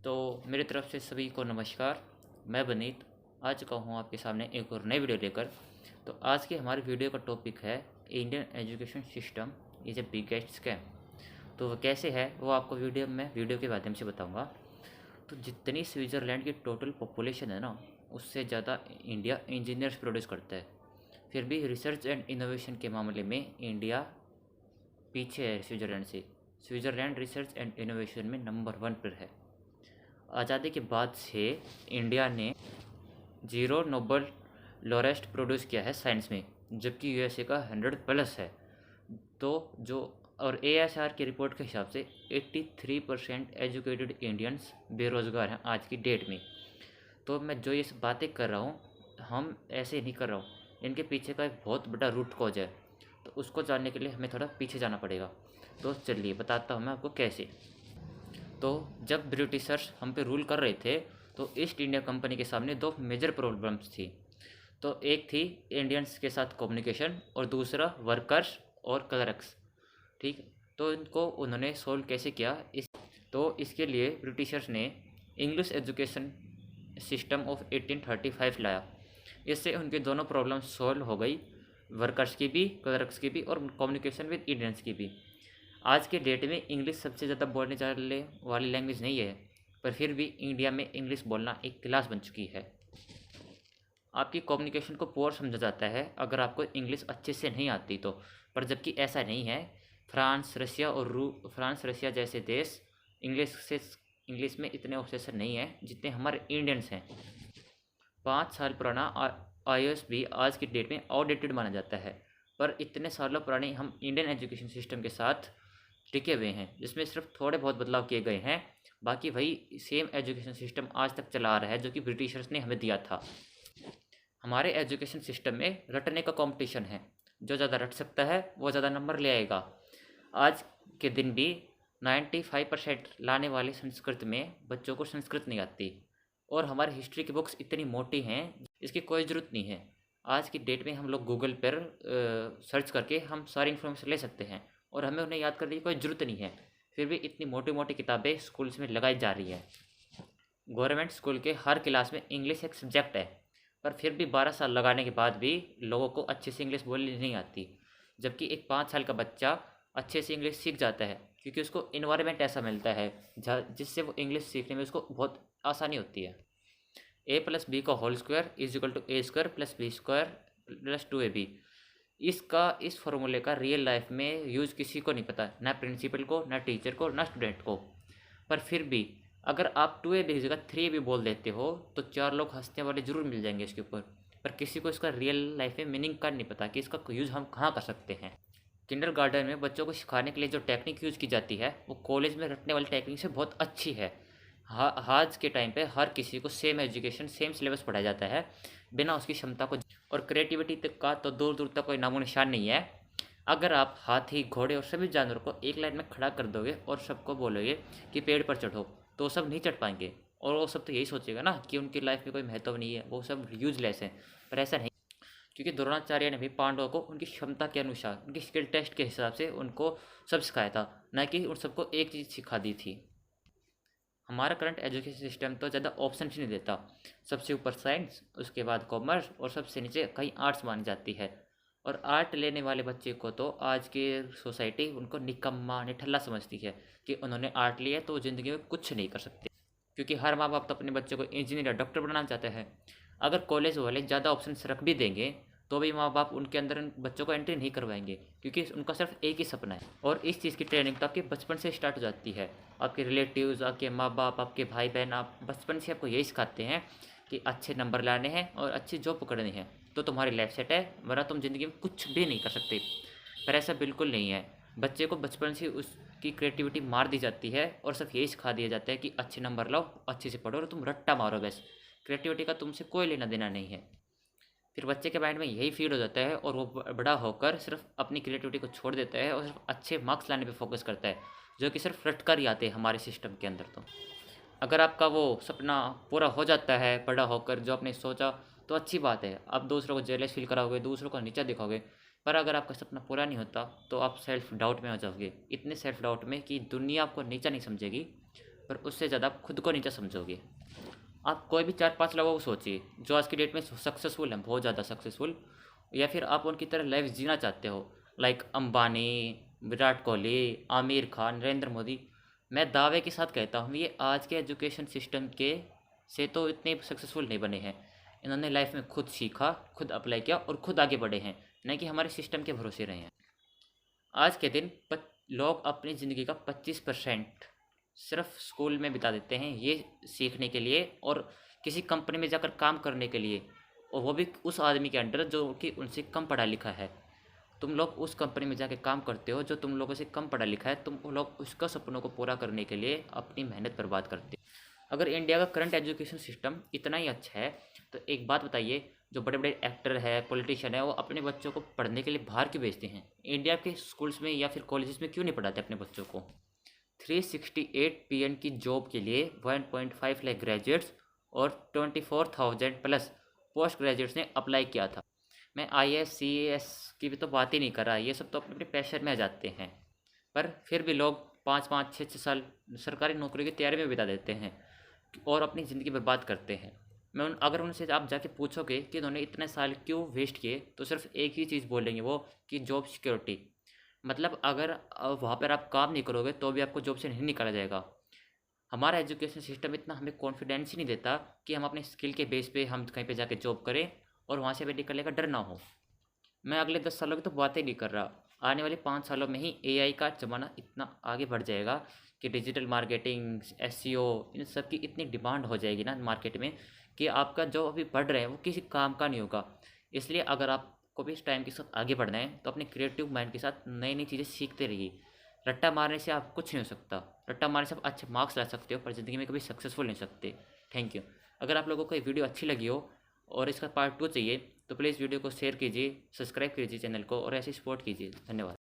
तो मेरी तरफ से सभी को नमस्कार। मैं बनीत आ चुका हूँ आपके सामने एक और नई वीडियो लेकर। तो आज की हमारी वीडियो का टॉपिक है Indian education system is a biggest scam. तो वो कैसे है वो आपको वीडियो के माध्यम से बताऊँगा। तो जितनी स्विट्ज़रलैंड की टोटल पॉपुलेशन है ना, उससे ज़्यादा इंडिया इंजीनियर्स प्रोड्यूस करता है। फिर भी रिसर्च एंड इनोवेशन के मामले में इंडिया पीछे है स्विट्ज़रलैंड से। स्विट्ज़रलैंड रिसर्च एंड इनोवेशन में नंबर 1 पर है। आज़ादी के बाद से इंडिया ने 0 नोबल लॉरेट प्रोड्यूस किया है साइंस में, जबकि यूएसए का 100+ है। तो जो और एएसआर की रिपोर्ट के हिसाब से 83% एजुकेटेड इंडियंस बेरोज़गार हैं आज की डेट में। तो मैं जो ये सब बातें कर रहा हूँ, हम ऐसे नहीं कर रहा हूँ, इनके पीछे का एक बहुत बड़ा रूट कॉज है। तो उसको जानने के लिए हमें थोड़ा पीछे जाना पड़ेगा। तो चलिए बताता हूँ मैं आपको कैसे। तो जब ब्रिटिशर्स हम पे रूल कर रहे थे तो ईस्ट इंडिया कंपनी के सामने 2 मेजर प्रॉब्लम्स थी। तो एक थी इंडियंस के साथ कम्युनिकेशन और दूसरा वर्कर्स और क्लर्क्स। ठीक, तो इनको उन्होंने सोल्व कैसे किया तो इसके लिए ब्रिटिशर्स ने इंग्लिश एजुकेशन सिस्टम ऑफ 1835 लाया। इससे उनकी दोनों प्रॉब्लम सॉल्व हो गई, वर्कर्स की भी, क्लर्क्स की भी और कम्युनिकेशन विद इंडियंस की भी। आज के डेट में इंग्लिश सबसे ज़्यादा बोलने जाने वाली लैंग्वेज नहीं है, पर फिर भी इंडिया में इंग्लिश बोलना एक क्लास बन चुकी है। आपकी कम्युनिकेशन को पुअर समझा जाता है अगर आपको इंग्लिश अच्छे से नहीं आती तो, पर जबकि ऐसा नहीं है। फ्रांस रसिया जैसे देश इंग्लिश में इतने ऑब्सेशन नहीं है जितने हमारे इंडियंस हैं। 5 साल पुराना आईएएस भी आज की डेट में आउटडेटेड माना जाता है, पर इतने सालों पुराने हम इंडियन एजुकेशन सिस्टम के साथ टिके हुए हैं, जिसमें सिर्फ थोड़े बहुत बदलाव किए गए हैं। बाकी वही सेम एजुकेशन सिस्टम आज तक चला आ रहा है जो कि ब्रिटिशर्स ने हमें दिया था। हमारे एजुकेशन सिस्टम में रटने का कंपटीशन है, जो ज़्यादा रट सकता है वो ज़्यादा नंबर ले आएगा। आज के दिन भी 95% लाने वाले संस्कृत में बच्चों को संस्कृत नहीं आती, और हमारी हिस्ट्री की बुक्स इतनी मोटी हैं इसकी कोई ज़रूरत नहीं है। आज की डेट में हम लोग गूगल पर सर्च करके हम सारी इन्फॉर्मेशन ले सकते हैं और हमें उन्हें याद करने की कोई ज़रूरत नहीं है। फिर भी इतनी मोटी मोटी किताबें स्कूल्स में लगाई जा रही है। गवर्नमेंट स्कूल के हर क्लास में इंग्लिश एक सब्जेक्ट है, पर फिर भी 12 साल लगाने के बाद भी लोगों को अच्छे से इंग्लिश बोलनी नहीं आती। जबकि एक 5 साल का बच्चा अच्छे से इंग्लिश सीख जाता है क्योंकि उसको इन्वायरमेंट ऐसा मिलता है जिससे वो इंग्लिश सीखने में उसको बहुत आसानी होती है। a+b का whole square is equal to a² + b² + 2ab। इस फॉर्मूले का रियल लाइफ में यूज़ किसी को नहीं पता, ना प्रिंसिपल को, ना टीचर को, ना स्टूडेंट को। पर फिर भी अगर आप 2ab की जगह 3ab बोल देते हो तो 4 लोग हंसने वाले ज़रूर मिल जाएंगे इसके ऊपर। पर किसी को इसका रियल लाइफ में मीनिंग का नहीं पता कि इसका यूज़ हम कहाँ कर सकते हैं। किंडरगार्टन में बच्चों को सिखाने के लिए जो टेक्निक यूज़ की जाती है वो कॉलेज में रटने वाली टेक्निक से बहुत अच्छी है। आज के टाइम पे हर किसी को सेम एजुकेशन, सेम सिलेबस पढ़ाया जाता है बिना उसकी क्षमता को, और क्रिएटिविटी तक का तो दूर दूर तक कोई नामो निशान नहीं है। अगर आप हाथी, घोड़े और सभी जानवरों को एक लाइन में खड़ा कर दोगे और सबको बोलोगे कि पेड़ पर चढ़ो, तो सब नहीं चढ़ पाएंगे, और वो सब तो यही सोचेगा ना कि उनकी लाइफ में कोई महत्व नहीं है, वो सब यूजलेस हैं। पर ऐसा नहीं, क्योंकि द्रोणाचार्य ने भी पांडवों को उनकी क्षमता के अनुसार, उनकी स्किल टेस्ट के हिसाब से उनको सब सिखाया था, ना कि उन सबको एक चीज़ सिखा दी थी। हमारा करंट एजुकेशन सिस्टम तो ज़्यादा ऑप्शन ही नहीं देता। सबसे ऊपर साइंस, उसके बाद कॉमर्स और सबसे नीचे कहीं आर्ट्स मानी जाती है। और आर्ट लेने वाले बच्चे को तो आज की सोसाइटी उनको निकम्मा, निठल्ला समझती है कि उन्होंने आर्ट लिया तो ज़िंदगी में कुछ नहीं कर सकते, क्योंकि हर माँ बाप तो अपने बच्चों को इंजीनियर या डॉक्टर बनाना चाहते हैं। अगर कॉलेज वाले ज़्यादा ऑप्शन रख भी देंगे तो भी माँ बाप उनके अंदर उन बच्चों को एंट्री नहीं करवाएंगे, क्योंकि उनका सिर्फ एक ही सपना है। और इस चीज़ की ट्रेनिंग तो आपके बचपन से स्टार्ट हो जाती है। आपके रिलेटिव्स, आपके माँ बाप, आपके भाई बहन, आप बचपन से आपको यही सिखाते हैं कि अच्छे नंबर लाने हैं और अच्छी जॉब पकड़नी है तो तुम्हारी लाइफ सेट है, वरना तुम ज़िंदगी में कुछ भी नहीं कर सकते। पर ऐसा बिल्कुल नहीं है। बच्चे को बचपन से उसकी क्रिएटिविटी मार दी जाती है और सिर्फ यही सिखा दिया जाता है कि अच्छे नंबर लाओ, अच्छे से पढ़ो और तुम रट्टा मारो बस। क्रिएटिविटी का तुमसे कोई लेना देना नहीं है। फिर बच्चे के माइंड में यही फीड हो जाता है और वो बड़ा होकर सिर्फ अपनी क्रिएटिविटी को छोड़ देता है और सिर्फ अच्छे मार्क्स लाने पे फोकस करता है, जो कि सिर्फ रट कर ही आते हैं हमारे सिस्टम के अंदर। तो अगर आपका वो सपना पूरा हो जाता है बड़ा होकर जो आपने सोचा, तो अच्छी बात है, आप दूसरों को जेलस फील कराओगे, दूसरों को नीचा दिखाओगे। पर अगर आपका सपना पूरा नहीं होता तो आप सेल्फ डाउट में हो जाओगे, इतने सेल्फ डाउट में कि दुनिया आपको नीचा नहीं समझेगी, पर उससे ज़्यादा आप खुद को नीचा समझोगे। आप कोई भी 4-5 लोगों को सोचिए जो आज की डेट में सक्सेसफुल हैं, बहुत ज़्यादा सक्सेसफुल, या फिर आप उनकी तरह लाइफ जीना चाहते हो, लाइक अंबानी, विराट कोहली, आमिर खान, नरेंद्र मोदी। मैं दावे के साथ कहता हूँ ये आज के एजुकेशन सिस्टम के से तो इतने सक्सेसफुल नहीं बने हैं। इन्होंने लाइफ में खुद सीखा, खुद अप्लाई किया और खुद आगे बढ़े हैं, न कि हमारे सिस्टम के भरोसे रहे हैं। आज के दिन लोग अपनी ज़िंदगी का 25% सिर्फ स्कूल में बिता देते हैं ये सीखने के लिए और किसी कंपनी में जाकर काम करने के लिए, और वो भी उस आदमी के अंडर जो कि उनसे कम पढ़ा लिखा है। तुम लोग उस कंपनी में जाके काम करते हो जो तुम लोगों से कम पढ़ा लिखा है, तुम लोग उसका सपनों को पूरा करने के लिए अपनी मेहनत बर्बाद करते हो। अगर इंडिया का करंट एजुकेशन सिस्टम इतना ही अच्छा है तो एक बात बताइए, जो बड़े बड़े एक्टर है, पॉलिटिशियन है, वो अपने बच्चों को पढ़ने के लिए बाहर क्यों भेजते हैं? इंडिया के स्कूल्स में या फिर कॉलेजेस में क्यों नहीं पढ़ाते अपने बच्चों को? 368 पीएन की जॉब के लिए 1.5 लाख ग्रेजुएट्स और 24,000 प्लस पोस्ट ग्रेजुएट्स ने अप्लाई किया था। मैं IAS CAS की भी तो बात ही नहीं कर रहा, ये सब तो अपने अपने प्रेशर में आ जाते हैं, पर फिर भी लोग 5-5 6-6 साल सरकारी नौकरी की तैयारी में बिता देते हैं और अपनी ज़िंदगी बर्बाद करते हैं। अगर उनसे आप जाके पूछोगे कि उन्होंने इतने साल क्यों वेस्ट किए, तो सिर्फ एक ही चीज़ बोलेंगे वो, कि जॉब सिक्योरिटी। मतलब अगर वहाँ पर आप काम नहीं करोगे तो भी आपको जॉब से नहीं निकाला जाएगा। हमारा एजुकेशन सिस्टम इतना हमें कॉन्फिडेंस ही नहीं देता कि हम अपने स्किल के बेस पे हम कहीं पे जाके जॉब करें और वहाँ से हमें निकलने का डर ना हो। मैं अगले 10 सालों की तो बात ही नहीं कर रहा, आने वाले 5 सालों में ही AI का ज़माना इतना आगे बढ़ जाएगा कि डिजिटल मार्केटिंग, SEO, इन सब की इतनी डिमांड हो जाएगी ना मार्केट में, कि आपका जो अभी बढ़ रहा है वो किसी काम का नहीं होगा। इसलिए अगर आपको भी इस टाइम के साथ आगे बढ़ना है तो अपने क्रिएटिव माइंड के साथ नई नई चीज़ें सीखते रहिए। रट्टा मारने से आप कुछ नहीं हो सकता। रट्टा मारने से आप अच्छे मार्क्स ला सकते हो पर ज़िंदगी में कभी सक्सेसफुल नहीं सकते। Thank you. अगर आप लोगों को ये वीडियो अच्छी लगी हो और इसका पार्ट 2 चाहिए तो प्लीज़ वीडियो को शेयर कीजिए, सब्सक्राइब कीजिए चैनल को और ऐसे सपोर्ट कीजिए। धन्यवाद।